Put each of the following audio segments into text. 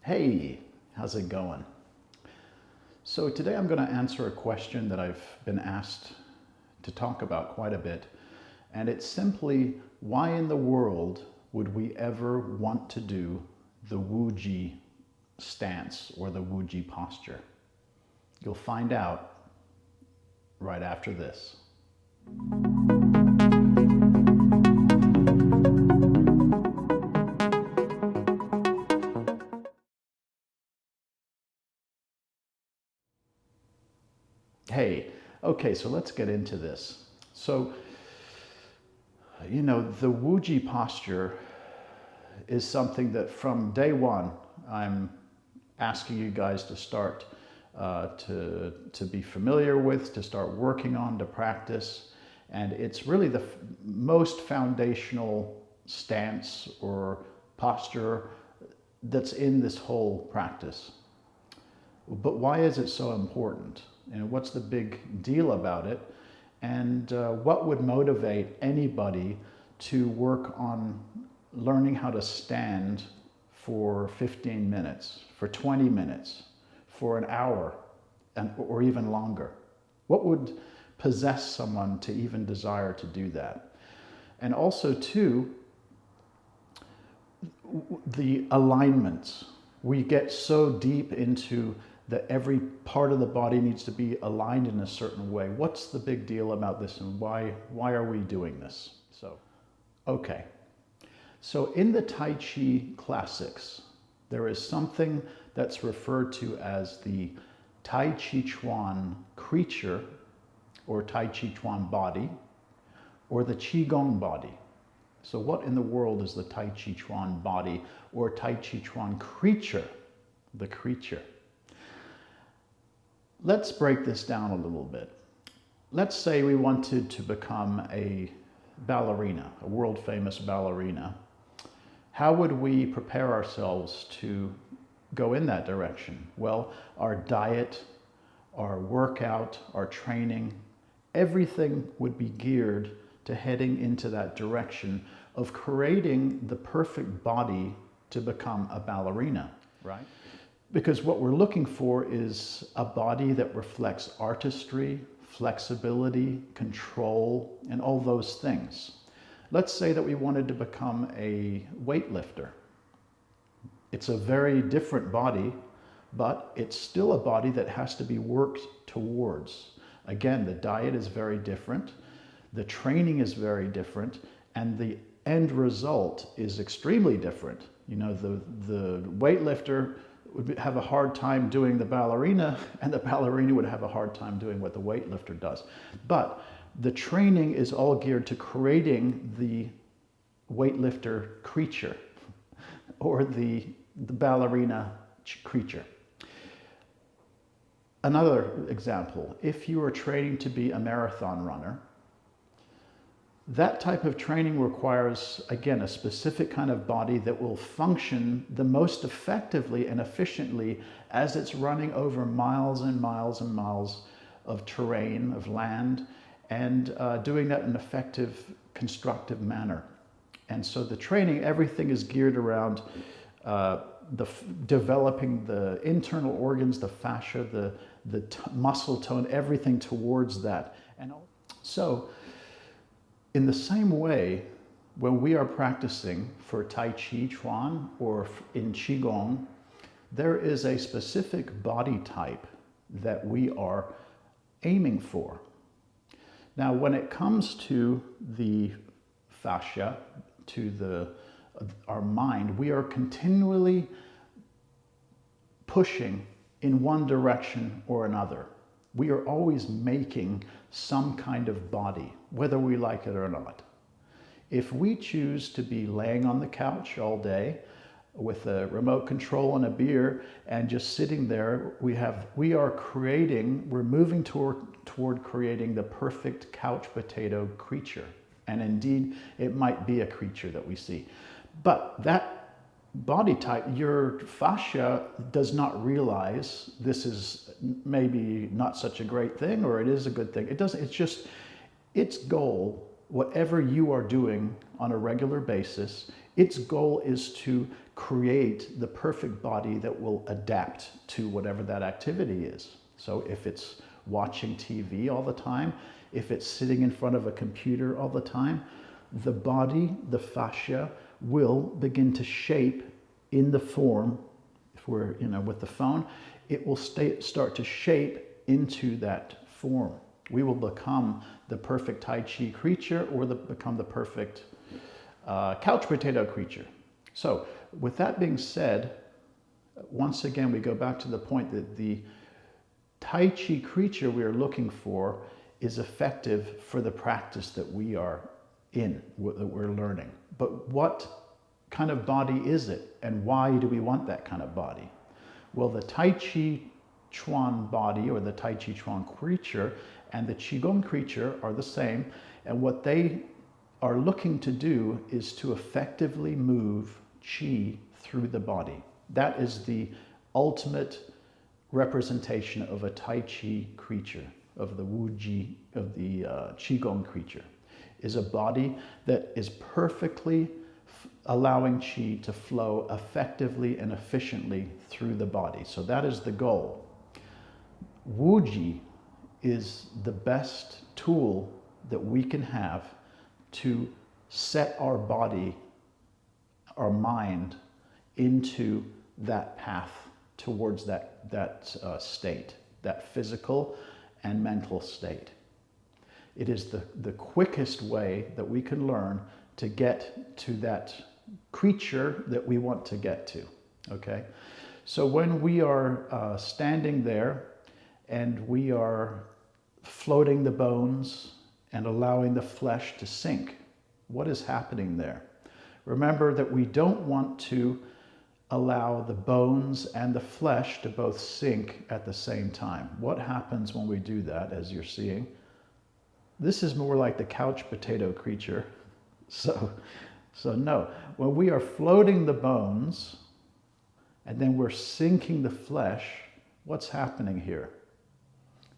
Hey, how's it going? So today I'm going to answer a question that I've been asked to talk about quite a bit. And it's simply, why in the world would we ever want to do the Wuji stance or the Wuji posture? You'll find out right after this. Hey, okay, so let's get into this. So, the Wuji posture is something that from day one, I'm asking you guys to start to be familiar with, to start working on, to practice. And it's really the most foundational stance or posture that's in this whole practice. But why is it so important? And what's the big deal about it? And what would motivate anybody to work on learning how to stand for 15 minutes, for 20 minutes, for an hour, or even longer? What would possess someone to even desire to do that? And also, too, the alignments. We get so deep into that every part of the body needs to be aligned in a certain way. What's the big deal about this, and why are we doing this? Okay. So in the Tai Chi classics, there is something that's referred to as the Taiji Ch'uan creature, or Taiji Ch'uan body, or the Qigong body. So what in the world is the Taiji Ch'uan body, or Taiji Ch'uan creature, the creature? Let's break this down a little bit. Let's say we wanted to become a ballerina, a world famous ballerina. How would we prepare ourselves to go in that direction? Well, our diet, our workout, our training, everything would be geared to heading into that direction of creating the perfect body to become a ballerina, right? Because what we're looking for is a body that reflects artistry, flexibility, control, and all those things. Let's say that we wanted to become a weightlifter. It's a very different body, but it's still a body that has to be worked towards. Again, the diet is very different, the training is very different, and the end result is extremely different. The weightlifter would have a hard time doing the ballerina, and the ballerina would have a hard time doing what the weightlifter does. But the training is all geared to creating the weightlifter creature, or the ballerina creature. Another example, if you are training to be a marathon runner, that type of training requires, again, a specific kind of body that will function the most effectively and efficiently as it's running over miles and miles and miles of terrain, of land, and doing that in an effective, constructive manner. And so the training, everything is geared around developing the internal organs, the fascia, the muscle tone, everything towards that. And so, in the same way, when we are practicing for Taiji Ch'uan or in Qigong, there is a specific body type that we are aiming for. Now, when it comes to the fascia, to our mind, we are continually pushing in one direction or another. We are always making some kind of body, whether we like it or not. If we choose to be laying on the couch all day with a remote control and a beer and just sitting there, we're moving toward creating the perfect couch potato creature. And indeed, it might be a creature that we see. But that body type, your fascia does not realize this is maybe not such a great thing, or it is a good thing. It doesn't, it's just, its goal, whatever you are doing on a regular basis, Its goal is to create the perfect body that will adapt to whatever that activity is. So if it's watching TV all the time, if it's sitting in front of a computer all the time, the body, the fascia, will begin to shape in the form. If we're, with the phone, it will start to shape into that form. We will become the perfect Tai Chi creature, or become the perfect couch potato creature. So with that being said, once again, we go back to the point that the Tai Chi creature we are looking for is effective for the practice that we are in, that we're learning. But what kind of body is it, and why do we want that kind of body? Well, the Taiji Ch'uan body, or the Taiji Ch'uan creature, and the Qigong creature are the same, and what they are looking to do is to effectively move qi through the body. That is the ultimate representation of a Tai Chi creature, of the Wuji, of the Qigong creature, is a body that is perfectly allowing qi to flow effectively and efficiently through the body. So that is the goal. Wuji is the best tool that we can have to set our body, our mind, into that path towards that state, that physical and mental state. It is the quickest way that we can learn to get to that creature that we want to get to, okay? So when we are standing there and we are floating the bones and allowing the flesh to sink, what is happening there? Remember that we don't want to allow the bones and the flesh to both sink at the same time. What happens when we do that, as you're seeing? This is more like the couch potato creature. So no, when we are floating the bones and then we're sinking the flesh, what's happening here?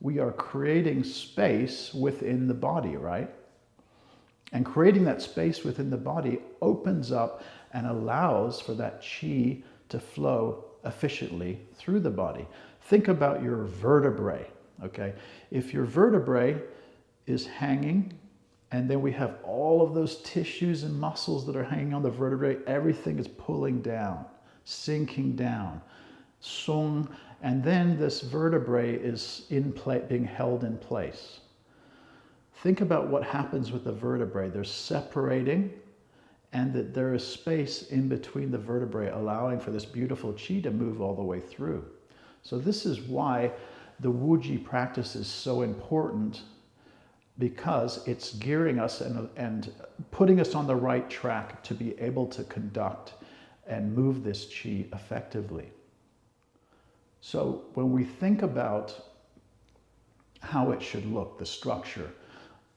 We are creating space within the body, right? And creating that space within the body opens up and allows for that qi to flow efficiently through the body. Think about your vertebrae, okay? If your vertebrae is hanging, and then we have all of those tissues and muscles that are hanging on the vertebrae, everything is pulling down, sinking down, sung, and then this vertebrae is being held in place. Think about what happens with the vertebrae. They're separating, and that there is space in between the vertebrae, allowing for this beautiful qi to move all the way through. So this is why the Wuji practice is so important, because it's gearing us and putting us on the right track to be able to conduct and move this qi effectively. So when we think about how it should look, the structure,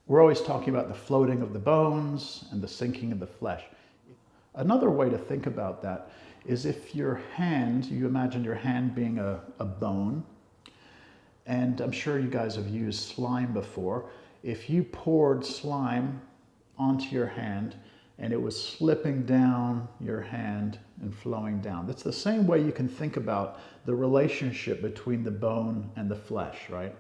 we're always talking about the floating of the bones and the sinking of the flesh. Another way to think about that is if your hand, you imagine your hand being a bone, and I'm sure you guys have used slime before. If you poured slime onto your hand and it was slipping down your hand and flowing down, that's the same way you can think about the relationship between the bone and the flesh, right?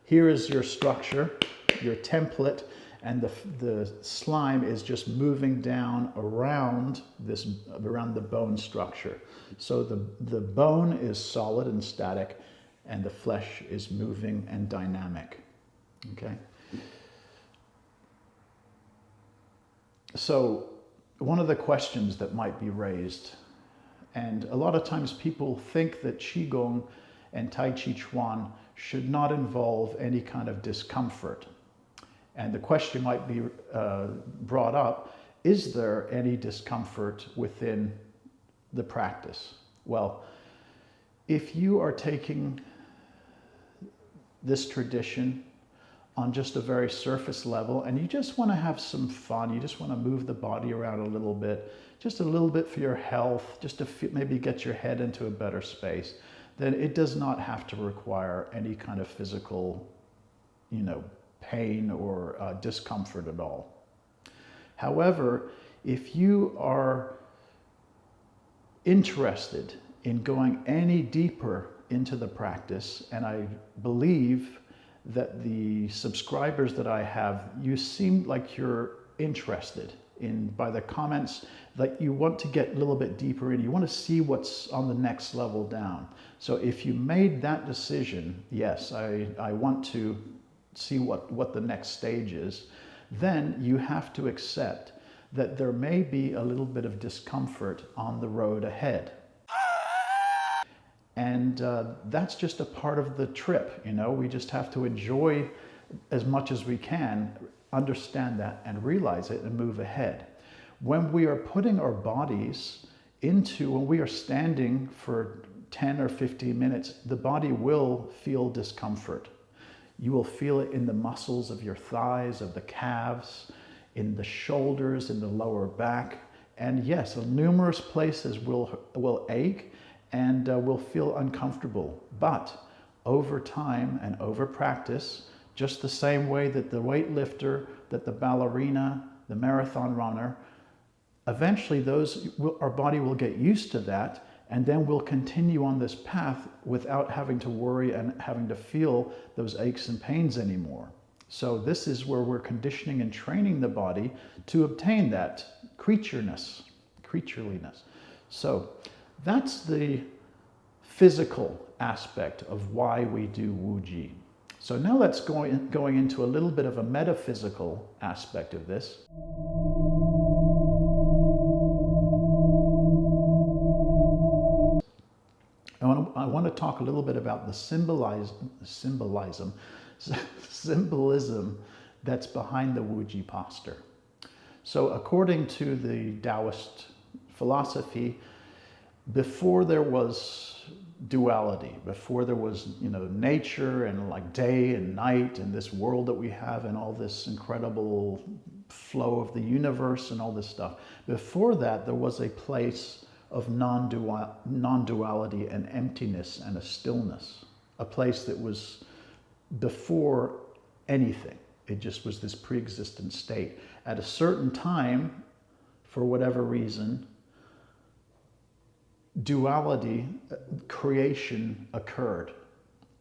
Here is your structure, your template, and the slime is just moving down around the bone structure. So the bone is solid and static, and the flesh is moving and dynamic, okay? So one of the questions that might be raised, and a lot of times people think that Qigong and Taiji Ch'uan should not involve any kind of discomfort. And the question might be brought up, is there any discomfort within the practice? Well, if you are taking this tradition on just a very surface level and you just want to have some fun, you just want to move the body around a little bit, just a little bit for your health, just to maybe get your head into a better space, then it does not have to require any kind of physical, pain or discomfort at all. However, if you are interested in going any deeper into the practice, and I believe that the subscribers that I have, you seem like you're interested in, by the comments, that you want to get a little bit deeper in, you want to see what's on the next level down. So if you made that decision, yes, I want to see what the next stage is, then you have to accept that there may be a little bit of discomfort on the road ahead. And that's just a part of the trip, you know. We just have to enjoy as much as we can, understand that and realize it and move ahead. When we are putting our bodies into, when we are standing for 10 or 15 minutes, the body will feel discomfort. You will feel it in the muscles of your thighs, of the calves, in the shoulders, in the lower back. And yes, numerous places will ache and will feel uncomfortable. But over time and over practice, just the same way that the weightlifter, that the ballerina, the marathon runner, eventually our body will get used to that, and then we'll continue on this path without having to worry and having to feel those aches and pains anymore. So this is where we're conditioning and training the body to obtain that creatureliness. So that's the physical aspect of why we do Wuji. So now let's going into a little bit of a metaphysical aspect of this. I want to talk a little bit about the symbolism that's behind the Wuji posture. So according to the Taoist philosophy, before there was duality, before there was, you know, nature and like day and night and this world that we have and all this incredible flow of the universe and all this stuff, before that there was a place of non-duality and emptiness and a stillness, a place that was before anything. It just was this pre-existent state. At a certain time, for whatever reason, duality, creation occurred.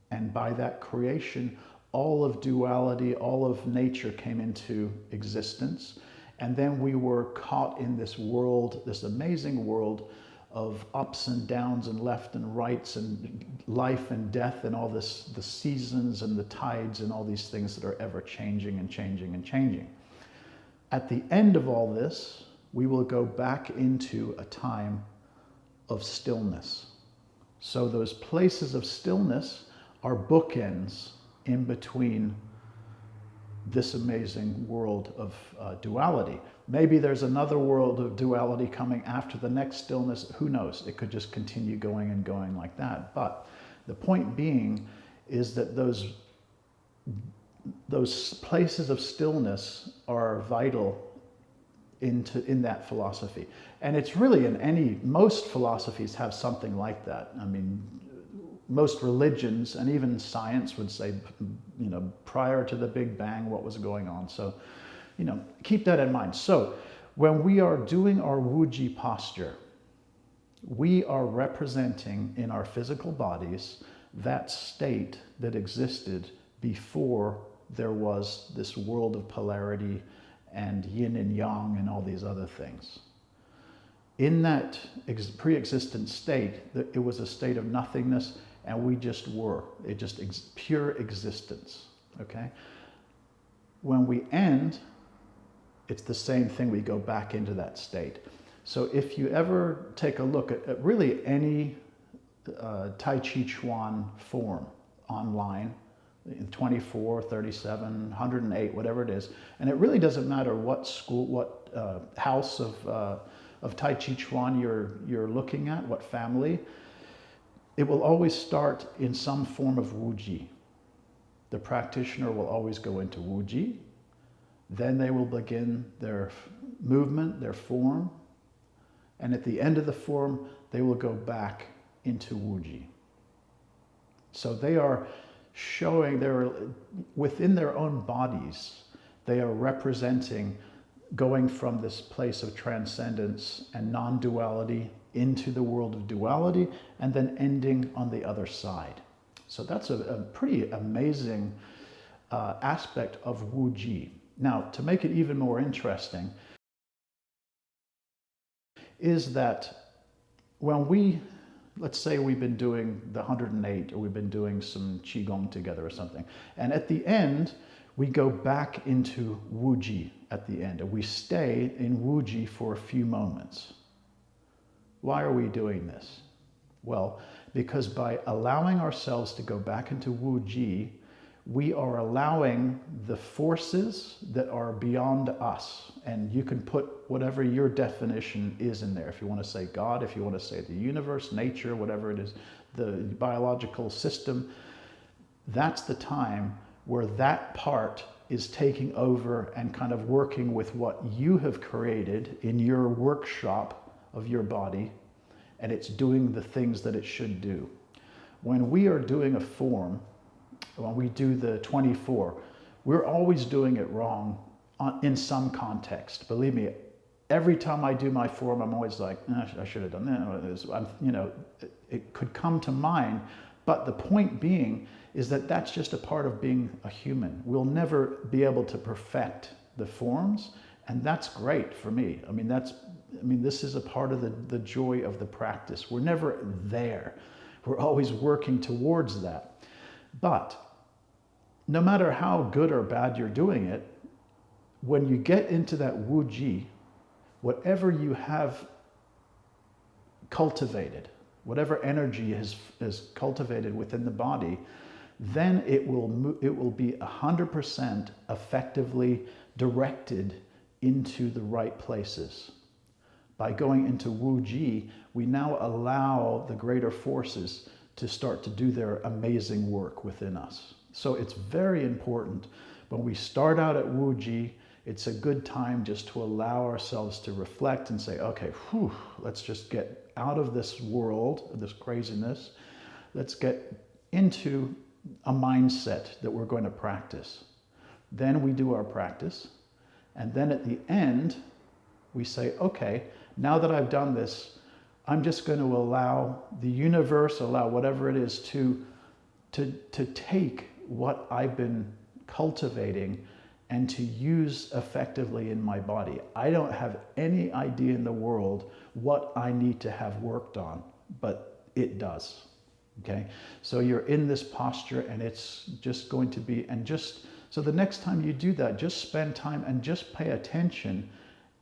And by that creation, all of duality, all of nature came into existence. And then we were caught in this world, this amazing world of ups and downs and left and rights and life and death and all this, the seasons and the tides and all these things that are ever changing and changing and changing. At the end of all this, we will go back into a time of stillness. So those places of stillness are bookends in between this amazing world of duality. Maybe there's another world of duality coming after the next stillness. Who knows? It could just continue going and going like that. But the point being is that those places of stillness are vital in that philosophy. And it's really most philosophies have something like that. I mean, most religions and even science would say, you know, prior to the Big Bang, what was going on. So, you know, keep that in mind. So when we are doing our Wuji posture, we are representing in our physical bodies that state that existed before there was this world of polarity and yin and yang and all these other things. In that pre-existent state, it was a state of nothingness, and we just were. It just pure existence, okay? When we end, it's the same thing. We go back into that state. So if you ever take a look at really any Taiji Ch'uan form online, 24, 37, 108, whatever it is, and it really doesn't matter what school, what house of Taiji Ch'uan you're looking at, what family, it will always start in some form of Wuji. The practitioner will always go into Wuji, then they will begin their movement, their form, and at the end of the form, they will go back into Wuji. So they are showing, within their own bodies, they are representing going from this place of transcendence and non-duality into the world of duality, and then ending on the other side. So that's a pretty amazing aspect of Wuji. Now, to make it even more interesting, is that when let's say we've been doing the 108, or we've been doing some Qigong together or something, and at the end, we go back into Wuji at the end, and we stay in Wuji for a few moments. Why are we doing this? Well, because by allowing ourselves to go back into Wuji, we are allowing the forces that are beyond us. And you can put whatever your definition is in there. If you want to say God, if you want to say the universe, nature, whatever it is, the biological system, that's the time where that part is taking over and kind of working with what you have created in your workshop of your body, and it's doing the things that it should do. When we are doing a form, when we do the 24, we're always doing it wrong in some context. Believe me, every time I do my form, I'm always like, I should have done that. It could come to mind, but the point being is that that's just a part of being a human. We'll never be able to perfect the forms, and that's great for me. This is a part of the joy of the practice. We're never there. We're always working towards that. But no matter how good or bad you're doing it, when you get into that Wuji, whatever you have cultivated, whatever energy is cultivated within the body, then it will be 100% effectively directed into the right places. By going into Wuji, we now allow the greater forces to start to do their amazing work within us. So it's very important when we start out at Wuji, it's a good time just to allow ourselves to reflect and say, okay, let's just get out of this world, this craziness. Let's get into a mindset that we're going to practice. Then we do our practice. And then at the end, we say, okay, now that I've done this, I'm just going to allow the universe, allow whatever it is to take what I've been cultivating and to use effectively in my body. I don't have any idea in the world what I need to have worked on, but it does. Okay? So you're in this posture, and it's just going to be, so the next time you do that, just spend time and just pay attention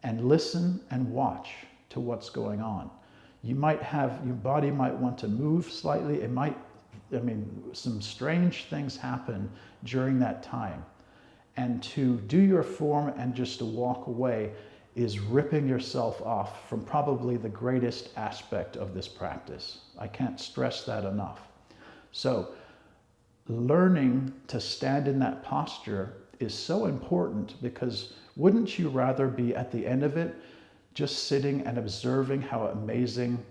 and listen and watch to what's going on. Your body might want to move slightly. Some strange things happen during that time. And to do your form and just to walk away is ripping yourself off from probably the greatest aspect of this practice. I can't stress that enough. So learning to stand in that posture is so important, because wouldn't you rather be at the end of it just sitting and observing how amazing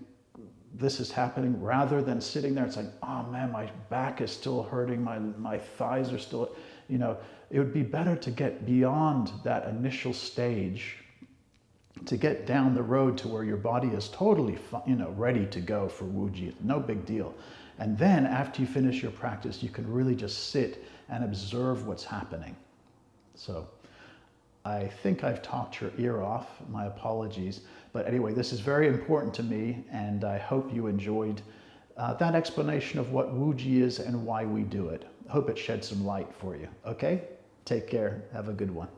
this is happening, rather than sitting there and saying, oh man, my back is still hurting, my thighs are still, it would be better to get beyond that initial stage, to get down the road to where your body is totally, ready to go for Wuji. No big deal. And then after you finish your practice, you can really just sit and observe what's happening. So I think I've talked your ear off. My apologies. But anyway, this is very important to me, and I hope you enjoyed that explanation of what Wuji is and why we do it. I hope it shed some light for you. Okay? Take care. Have a good one.